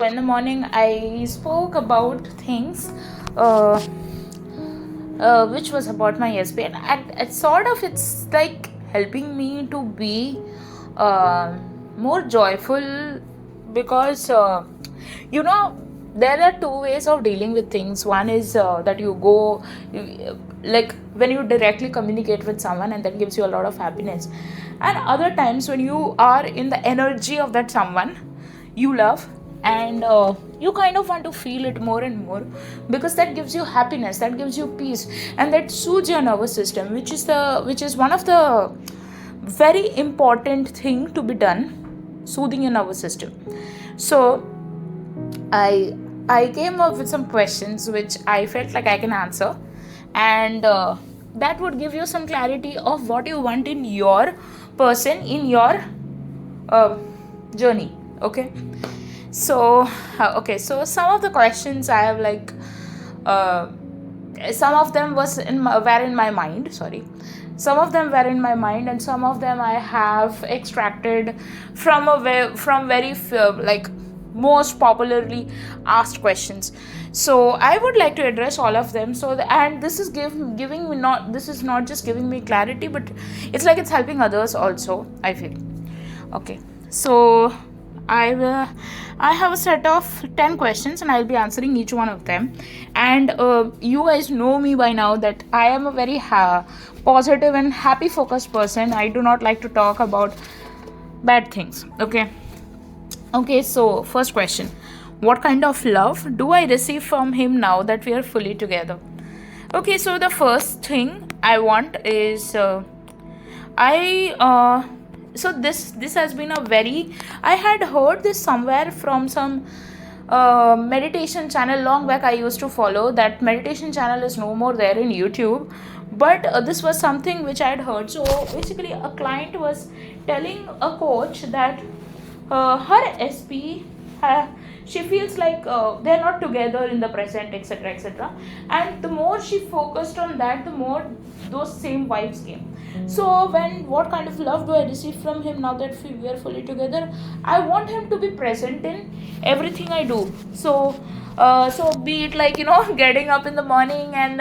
In the morning, I spoke about things uh, which was about my SB, and sort of it's like helping me to be more joyful because you know there are two ways of dealing with things. One is that like when you directly communicate with someone, and that gives you a lot of happiness, and other times when you are in the energy of that someone you love, and you kind of want to feel it more and more, because that gives you happiness, that gives you peace, and that soothes your nervous system, which is one of the very important thing to be done, soothing your nervous system. So I came up with some questions which I felt like I can answer, and that would give you some clarity of what you want in your person, in your uh, journey. Okay. So some of the questions I have, like, uh, some of them were in my mind, sorry, some of them were in my mind, and some of them I have extracted from very like most popularly asked questions. So I would like to address all of them. And this is giving me, not this is not just giving me clarity, but it's like it's helping others also, I feel. Okay. So I have a set of 10 questions, and I'll be answering each one of them. And you guys know me by now that I am a very positive and happy focused person. I do not like to talk about bad things. Okay, so first question: what kind of love do I receive from him now that we are fully together? Okay, so the first thing I want is I so this has been a very, I had heard this somewhere from some meditation channel long back. I used to follow that meditation channel, is no more there in YouTube, but this was something which I had heard. So basically a client was telling a coach that her SP, she feels like they're not together in the present, etc., etc., and the more she focused on that, the more those same vibes came. So when, what kind of love do I receive from him now that we are fully together? I want him to be present in everything I do. So be it like, getting up in the morning and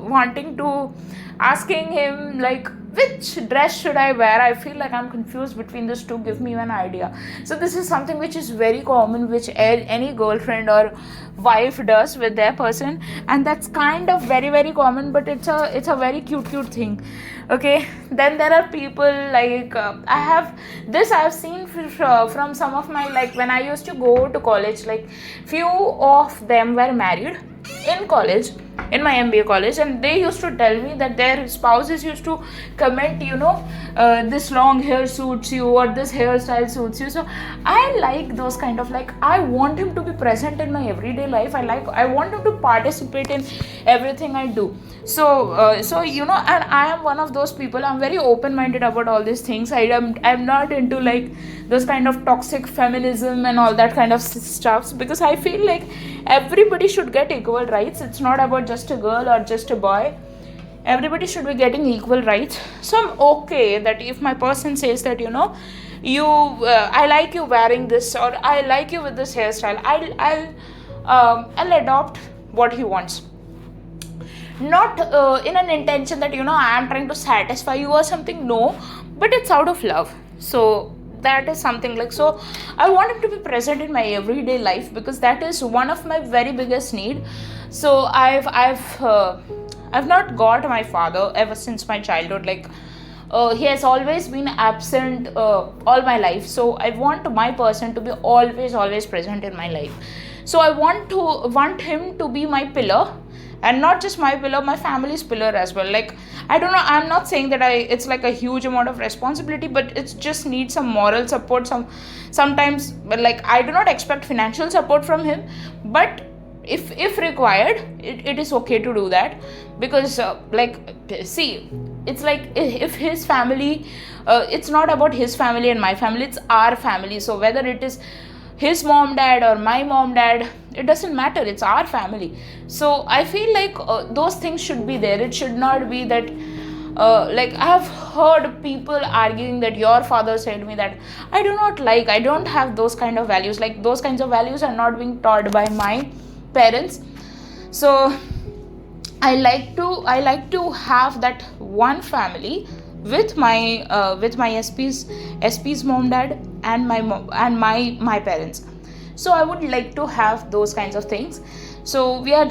wanting to, asking him like, which dress should I wear? I feel like I'm confused between these two. Give me an idea. So this is something which is very common, which any girlfriend or wife does with their person, and that's kind of very very common. But it's a very cute thing. Okay. Then there are people like I've seen from some of my, like, when I used to go to college, like few of them were married in college, in my MBA college, and they used to tell me that their spouses used to comment, this long hair suits you, or this hairstyle suits you. So I like those kind of, like, I want him to be present in my everyday life. I want him to participate in everything I do. And I am one of those people. I'm very open minded about all these things. I'm not into like those kind of toxic feminism and all that kind of stuff, because I feel like everybody should get equal rights. It's not about just a girl or just a boy. Everybody should be getting equal rights. So I'm okay that if my person says that, I like you wearing this, or I like you with this hairstyle, I'll adopt what he wants. Not in an intention that, I am trying to satisfy you or something. No, but it's out of love. So that is something like, so I want him to be present in my everyday life, because that is one of my very biggest need. So I've not got my father ever since my childhood. Like, he has always been absent all my life. So I want my person to be always present in my life. So I want him to be my pillar, and not just my pillar, my family's pillar as well. Like, I don't know, I'm not saying that it's like a huge amount of responsibility, but it just needs some moral support, sometimes. But like, I do not expect financial support from him, but if required, it is okay to do that. Because see, it's like, if his family, it's not about his family and my family, it's our family. So whether it is his mom dad or my mom dad, it doesn't matter, it's our family. So I feel like those things should be there. It should not be that like I have heard people arguing that your father said me that. I don't have those kind of values. Like those kinds of values are not being taught by my parents. So I like to have that one family with my SP's mom, dad, and my parents. So I would like to have those kinds of things. So we are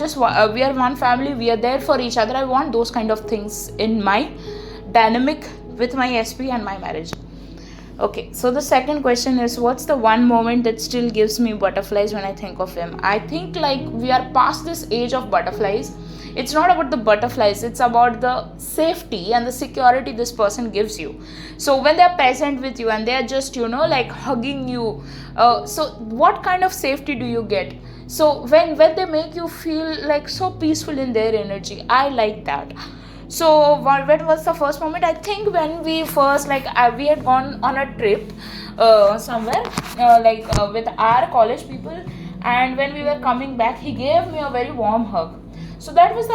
one family, we are there for each other. I want those kind of things in my dynamic with my SP and my marriage. Okay, so the second question is, what's the one moment that still gives me butterflies when I think of him? I think like we are past this age of butterflies. It's not about the butterflies, it's about the safety and the security this person gives you. So when they're present with you and they're just, like hugging you, so what kind of safety do you get? So when they make you feel like so peaceful in their energy, I like that. So when was the first moment? I think when we first we had gone on a trip somewhere with our college people, and when we were coming back, he gave me a very warm hug. So that was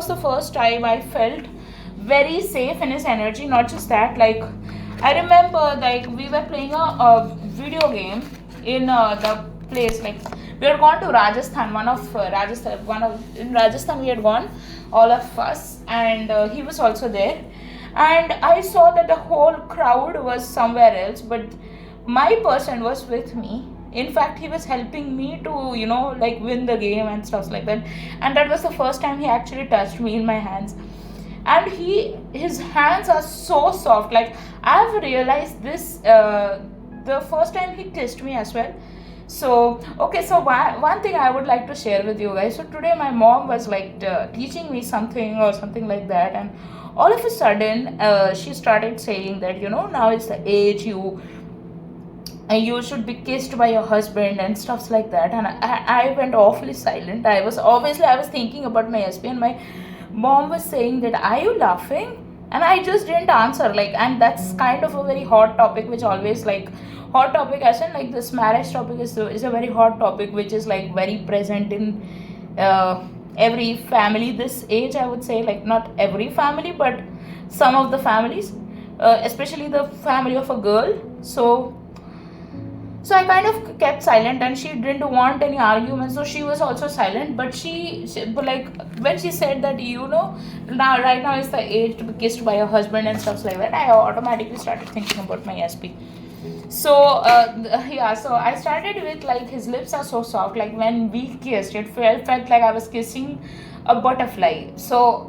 the first time I felt very safe in his energy. Not just that, like I remember like we were playing a video game in the place, like we had gone to Rajasthan. In Rajasthan we had gone, all of us, and he was also there. And I saw that the whole crowd was somewhere else, but my person was with me. In fact, he was helping me to win the game and stuff like that. And that was the first time he actually touched me in my hands. And his hands are so soft. Like I've realized this the first time he kissed me as well. So okay, so one thing I would like to share with you guys. So today my mom was like teaching me something or something like that, and all of a sudden she started saying that now is the age you should be kissed by your husband and stuffs like that. And I went awfully silent. I was thinking about my SP, and my mom was saying that, are you laughing? And I just didn't answer, and that's kind of a very hot topic, which always hot topic as in this marriage topic is a very hot topic, which is very present in every family this age, I would say. Not every family, but some of the families, especially the family of a girl. So I kind of kept silent, and she didn't want any argument, so she was also silent. But when she said that right now is the age to be kissed by your husband and stuff like that, I automatically started thinking about my SP. So so I started with his lips are so soft. Like when we kissed, it felt like I was kissing a butterfly. So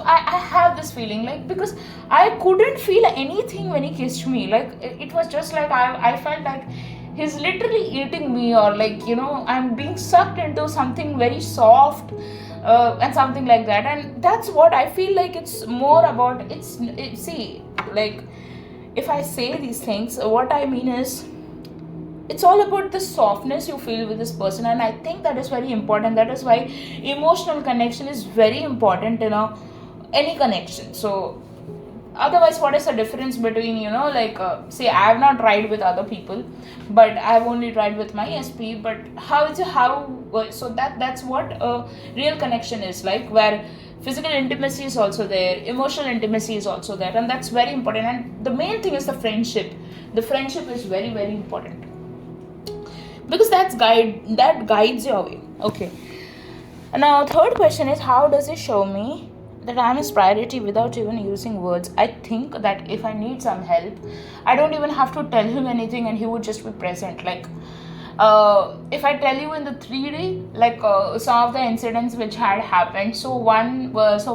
I have this feeling, because I couldn't feel anything when he kissed me. It was just like I felt like he's literally eating me, or I'm being sucked into something very soft, and something like that. And that's what I feel like it's more about. See, if I say these things, what I mean is, it's all about the softness you feel with this person. And I think that is very important. That is why emotional connection is very important in any connection. So otherwise, what is the difference between say I have not tried with other people, but I have only tried with my SP. But so that's what a real connection is like, where physical intimacy is also there, emotional intimacy is also there, and that's very important. And the main thing is the friendship. The friendship is very, very important, because that guides your way. Okay, now third question is, how does it show me that I'm his priority without even using words? I think that if I need some help, I don't even have to tell him anything, and he would just be present. If I tell you in the 3D, some of the incidents which had happened. So once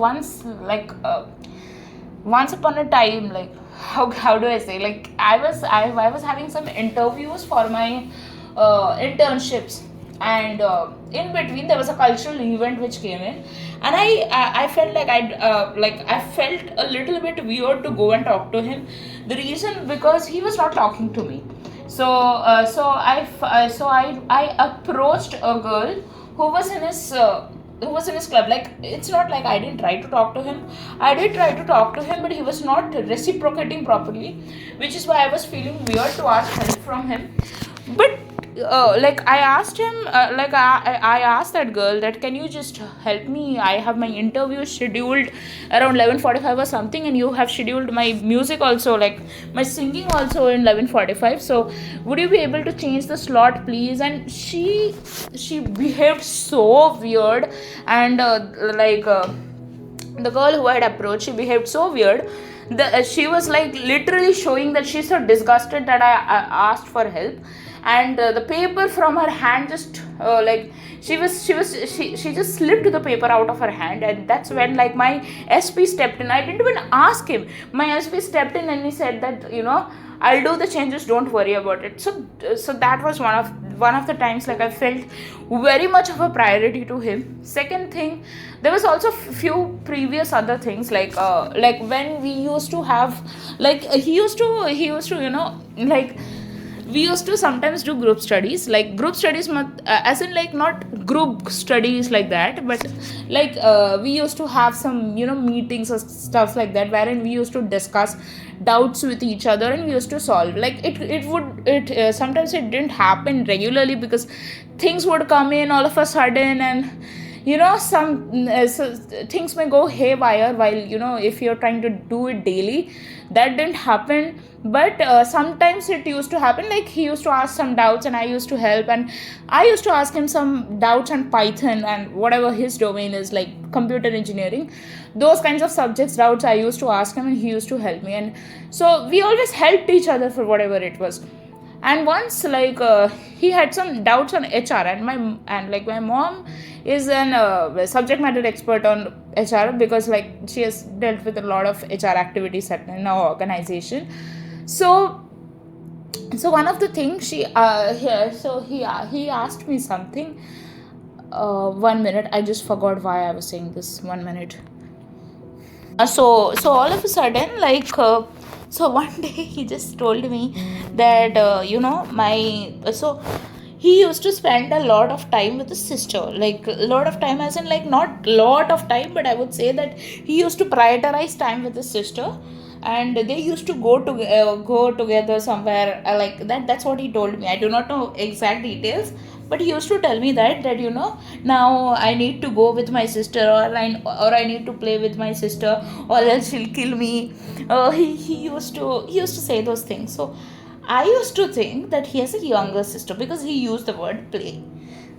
upon a time, how do I say, I was having some interviews for my internships, and in between there was a cultural event which came in, and I felt I felt a little bit weird to go and talk to him. The reason, because he was not talking to me. So I approached a girl who was in his club. It's not like I didn't try to talk to him. I did try to talk to him, but he was not reciprocating properly, which is why I was feeling weird to ask help from him. But like I asked him, I asked that girl that, can you just help me, I have my interview scheduled around 11:45 or something, and you have scheduled my music also, like my singing also in 11:45, so would you be able to change the slot please? And she behaved so weird. And the girl who had approached, she behaved so weird. She was like literally showing that she's so disgusted that I asked for help. And the paper from her hand just she just slipped the paper out of her hand. And that's when like my SP stepped in. I didn't even ask him. My SP stepped in and he said that, I'll do the changes, don't worry about it. So that was one of the times like I felt very much of a priority to him. Second thing, there was also few previous other things, like when we used to have, like he used to like we used to sometimes do group studies, like group studies as in like not group studies like that, but like we used to have some meetings or stuff like that, wherein we used to discuss doubts with each other and we used to solve. Like it sometimes it didn't happen regularly because things would come in all of a sudden, and some things may go haywire while if you're trying to do it daily. That didn't happen, but sometimes it used to happen. Like he used to ask some doubts and I used to help, and I used to ask him some doubts on Python and whatever his domain is, like computer engineering, those kinds of subjects doubts I used to ask him and he used to help me. And so we always helped each other for whatever it was. And once he had some doubts on HR, and my mom is an subject matter expert on HR, because like she has dealt with a lot of HR activities in our organization. So one of the things he asked me something. 1 minute, I just forgot why I was saying this. 1 minute. So all of a sudden, so one day he just told me that my so he used to spend a lot of time with his sister, like a lot of time, as in like not lot of time, but I would say that he used to prioritize time with his sister. And they used to go together somewhere, like that's what he told me. I do not know exact details, but he used to tell me that now I need to go with my sister, or I need to play with my sister, or else she'll kill me. He used to say those things. So I used to think that he has a younger sister because he used the word play.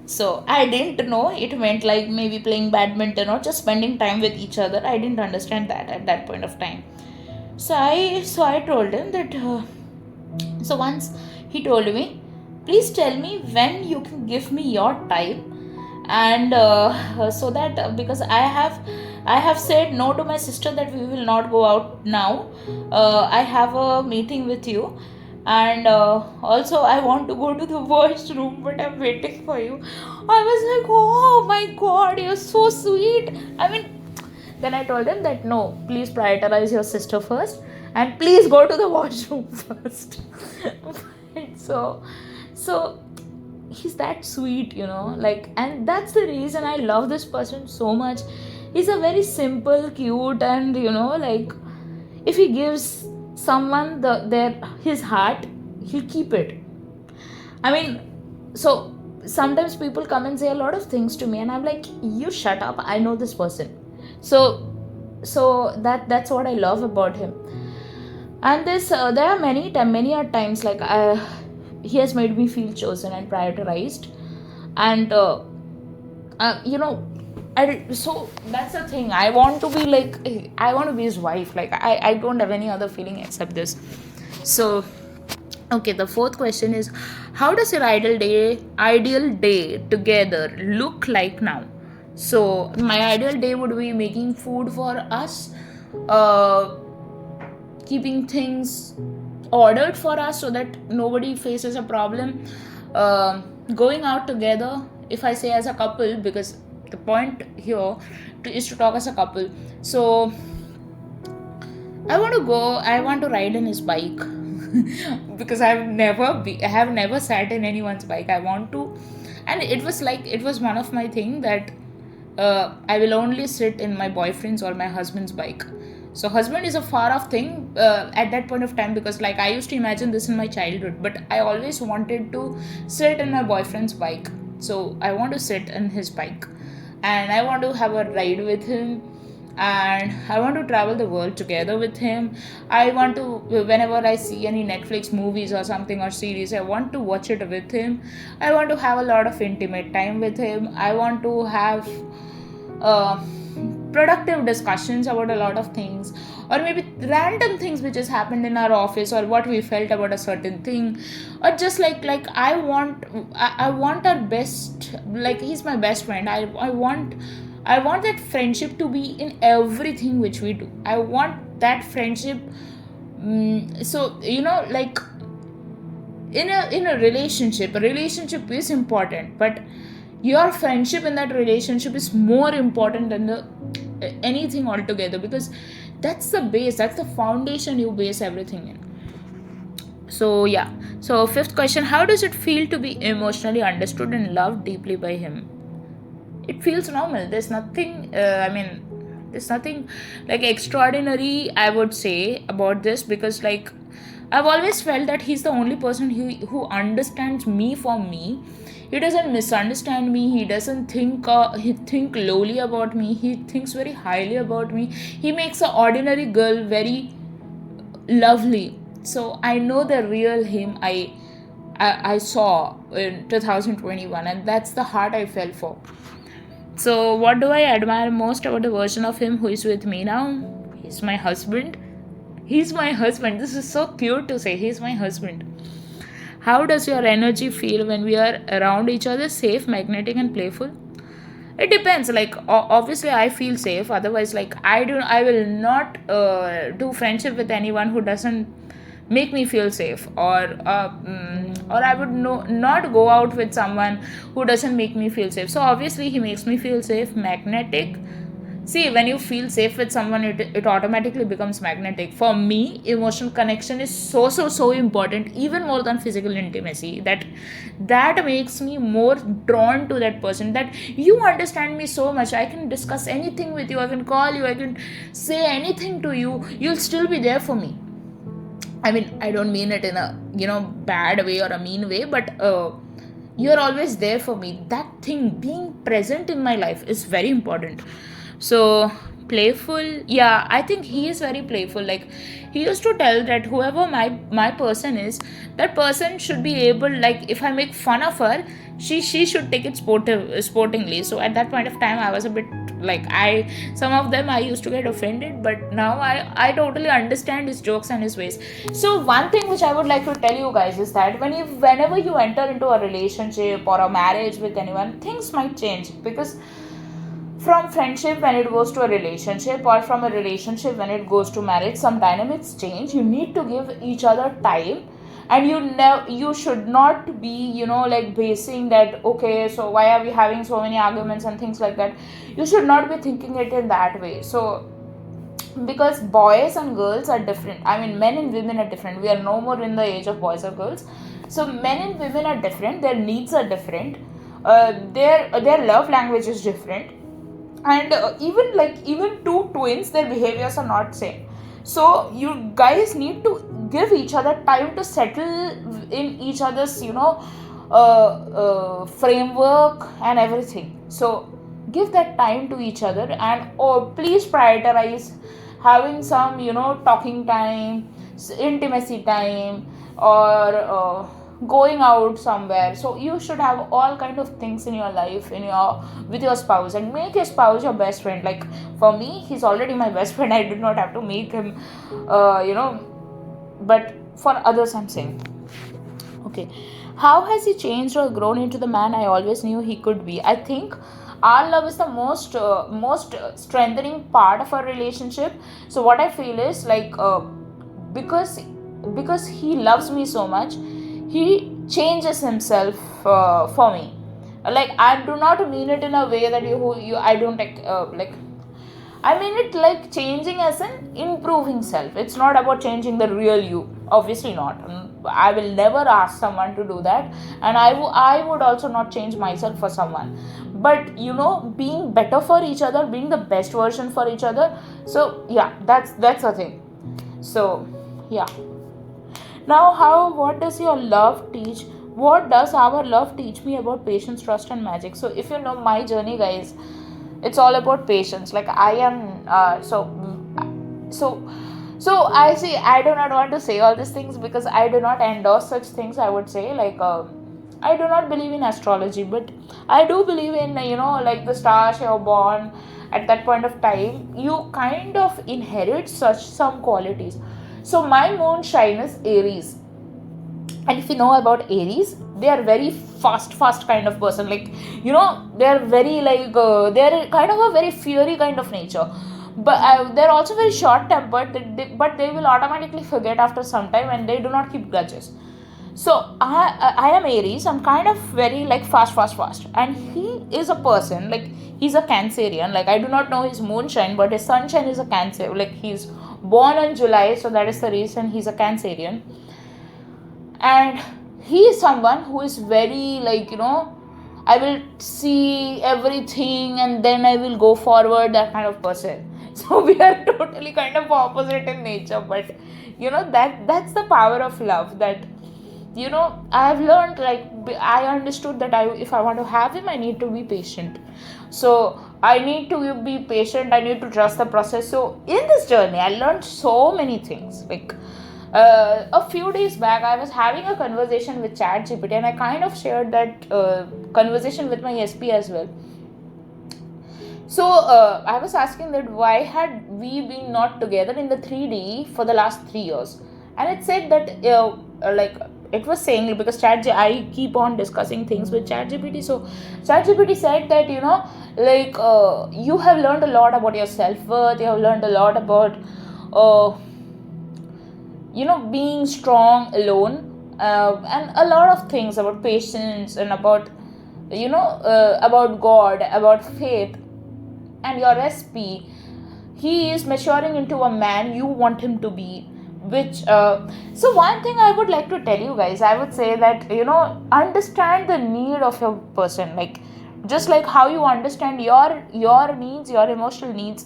So I didn't know it meant like maybe playing badminton or just spending time with each other. I didn't understand that at that point of time. So I told him that. So once he told me, please tell me when you can give me your time, and so that because I have said no to my sister that we will not go out now. I have a meeting with you, and also I want to go to the washroom, but I'm waiting for you. I was like, oh my god, you're so sweet. I mean, then I told him that no, please prioritize your sister first, and please go to the washroom first. so he's that sweet, like, and that's the reason I love this person so much. He's a very simple, cute, and like, if he gives someone his heart, he'll keep it. I mean, so sometimes people come and say a lot of things to me, and I'm like, you shut up, I know this person. So that's what I love about him. And there are many times like he has made me feel chosen and prioritized. And so that's the thing. I want to be his wife. Like I don't have any other feeling except this. So okay, the fourth question is, how does your ideal day together look like now? So my ideal day would be making food for us, keeping things ordered for us so that nobody faces a problem, going out together, if I say as a couple, because the point here is to talk as a couple. So I want to ride in his bike because I have never sat in anyone's bike. I want to. And it was one of my thing that I will only sit in my boyfriend's or my husband's bike. So husband is a far off thing at that point of time, because like I used to imagine this in my childhood, but I always wanted to sit in my boyfriend's bike. So I want to sit in his bike, and I want to have a ride with him, and I want to travel the world together with him. I want to, whenever I see any Netflix movies or something or series, I want to watch it with him. I want to have a lot of intimate time with him. I want to have uh, productive discussions about a lot of things, or maybe random things which has happened in our office, or what we felt about a certain thing, or just like I want our best. Like he's my best friend. I want that friendship to be in everything which we do. I want that friendship. So like in a relationship is important, but your friendship in that relationship is more important than the anything altogether, because that's the base, that's the foundation you base everything in. So yeah, so fifth question: how does it feel to be emotionally understood and loved deeply by him? It feels normal. There's nothing there's nothing like extraordinary, I would say, about this, because like I've always felt that he's the only person who understands me for me. He doesn't misunderstand me. He doesn't think lowly about me. He thinks very highly about me. He makes an ordinary girl very lovely. So I know the real him I saw in 2021, and that's the heart I fell for. So, what do I admire most about the version of him who is with me now? He's my husband. He's my husband. This is so cute to say. He's my husband. How does your energy feel when we are around each other? Safe, magnetic, and playful? It depends. Like obviously, I feel safe. Otherwise, like I will not do friendship with anyone who doesn't make me feel safe, or I would not go out with someone who doesn't make me feel safe. So obviously he makes me feel safe. Magnetic. See, when you feel safe with someone, it automatically becomes magnetic. For me, emotional connection is so important, even more than physical intimacy. That makes me more drawn to that person. That you understand me so much. I can discuss anything with you. I can call you. I can say anything to you. You'll still be there for me. I mean, I don't mean it in a bad way or a mean way, but you're always there for me. That thing, being present in my life, is very important. So playful, yeah, I think he is very playful. Like he used to tell that whoever my person is, that person should be able, like if I make fun of her, she should take it sportingly. So at that point of time I was a bit like, I some of them I used to get offended, but now I totally understand his jokes and his ways. So one thing which I would like to tell you guys is that whenever you enter into a relationship or a marriage with anyone, things might change, because from friendship when it goes to a relationship, or from a relationship when it goes to marriage, some dynamics change. You need to give each other time, and you should not be like basing that, okay, so why are we having so many arguments and things like that. You should not be thinking it in that way. So because boys and girls are different, I mean men and women are different. We are no more in the age of boys or girls. So men and women are different, their needs are different, their love language is different, and even two twins, their behaviors are not same. So you guys need to give each other time to settle in each other's framework and everything. So give that time to each other, and please prioritize having some talking time, intimacy time, or going out somewhere. So you should have all kind of things in your life, with your spouse, and make your spouse your best friend. Like for me, he's already my best friend. I did not have to make him but for others I'm saying. Okay, how has he changed or grown into the man I always knew he could be? I think our love is the most strengthening part of our relationship. So what I feel is like, because he loves me so much, he changes himself for me. Like I do not mean it in a way that you I don't like I mean it like changing as in improving self. It's not about changing the real you. Obviously not. I will never ask someone to do that, and I would also not change myself for someone. But being better for each other, being the best version for each other. So yeah, that's the thing. So yeah. Now, what does your love teach? What does our love teach me about patience, trust, and magic? So, if you know my journey, guys, it's all about patience. Like I am, so, so I see. I do not want to say all these things because I do not endorse such things. I would say like. I do not believe in astrology, but I do believe in like the stars you're born at that point of time. You kind of inherit such some qualities. So my moon sign is Aries, and if you know about Aries, they are very fast kind of person. Like they are very like they are kind of a very fiery kind of nature. But they're also very short tempered. But they will automatically forget after some time, and they do not keep grudges. So I am Aries. I'm kind of very like fast, and he is a person like he's a Cancerian. Like I do not know his moonshine, but his sunshine is a Cancer. Like he's born in July, so that is the reason he's a Cancerian. And he is someone who is very like I will see everything and then I will go forward, that kind of person. So we are totally kind of opposite in nature, but that's the power of love. That I have learned, like I understood that if I want to have him, I need to be patient. So I need to be patient, I need to trust the process. So in this journey I learned so many things. Like a few days back I was having a conversation with ChatGPT, and I kind of shared that conversation with my SP as well. So I was asking that why had we been not together in the 3D for the last 3 years, and it said that like it was saying, because I keep on discussing things with ChatGPT. So ChatGPT said that like you have learned a lot about your self-worth, you have learned a lot about being strong alone, and a lot of things about patience, and about about God, about faith. And your SP, he is maturing into a man you want him to be. Which so one thing I would like to tell you guys, I would say that understand the need of your person. Like just like how you understand your needs, your emotional needs,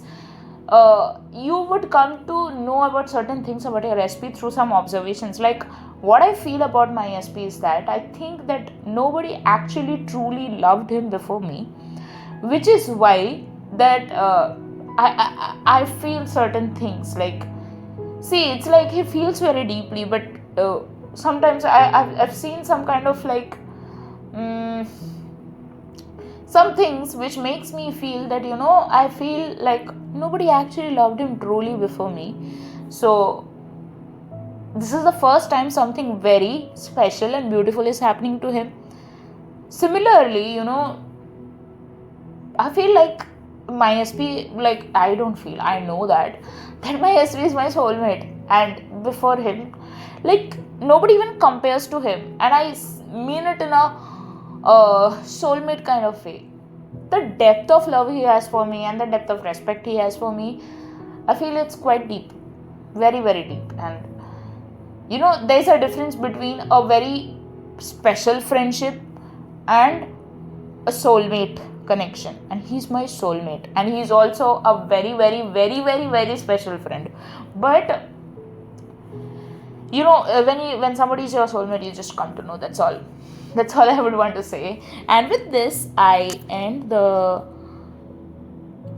you would come to know about certain things about your SP through some observations. Like what I feel about my SP is that I think that nobody actually truly loved him before me, which is why that I feel certain things. Like see, it's like he feels very deeply, but sometimes I've seen some kind of like some things which makes me feel that I feel like nobody actually loved him truly before me. So this is the first time something very special and beautiful is happening to him. Similarly, I feel like my SP, like I don't feel, I know that my SP is my soulmate, and before him, like nobody even compares to him, and I mean it in a soulmate kind of way. The depth of love he has for me and the depth of respect he has for me, I feel it's quite deep, very very deep. And there's a difference between a very special friendship and a soulmate connection, and he's my soulmate, and he's also a very very very very very special friend. But when somebody is your soulmate, you just come to know. That's all I would want to say. And with this I end the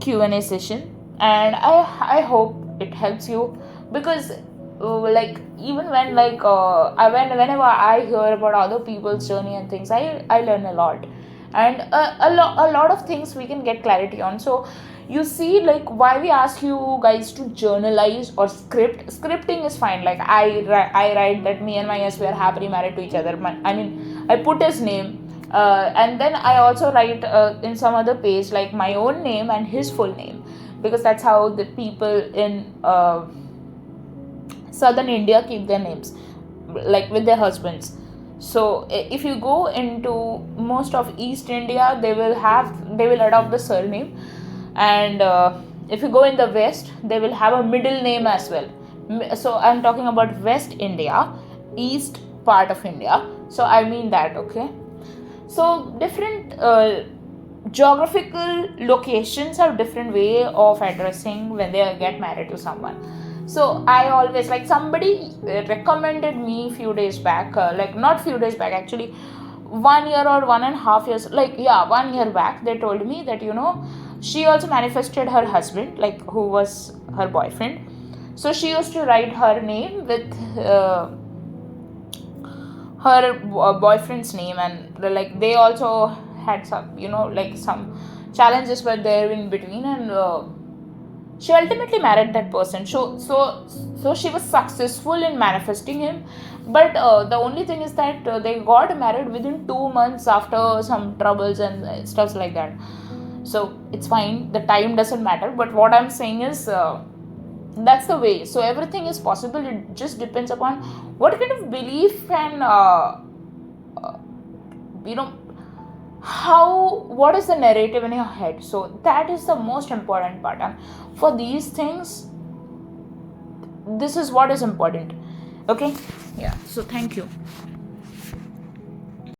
Q&A session, and I hope it helps you, because like even when like whenever I hear about other people's journey and things, I learn a lot, and a lot of things we can get clarity on. So you see, like why we ask you guys to journalize or scripting is fine. Like I write that me and my SP are happily married to each other. I put his name, and then I also write in some other page like my own name and his full name, because that's how the people in southern India keep their names, like with their husbands. So if you go into most of East India, they will adopt the surname. And if you go in the West, they will have a middle name as well. So I'm talking about West India, East part of India. So I mean that, okay. So different geographical locations have different way of addressing when they get married to someone. So I always, like, somebody recommended me few days back, like not few days back, actually 1 year or 1.5 years, like, yeah, 1 year back, they told me that, she also manifested her husband, like, who was her boyfriend. So she used to write her name with her boyfriend's name, and like they also had some, like some challenges were there in between, and she ultimately married that person. So she was successful in manifesting him, but the only thing is that they got married within 2 months after some troubles and stuff like that. So it's fine, the time doesn't matter, but what I'm saying is, that's the way. So everything is possible, it just depends upon what kind of belief and you know what is the narrative in your head. So that is the most important part, and for these things, this is what is important. Okay, yeah, so thank you.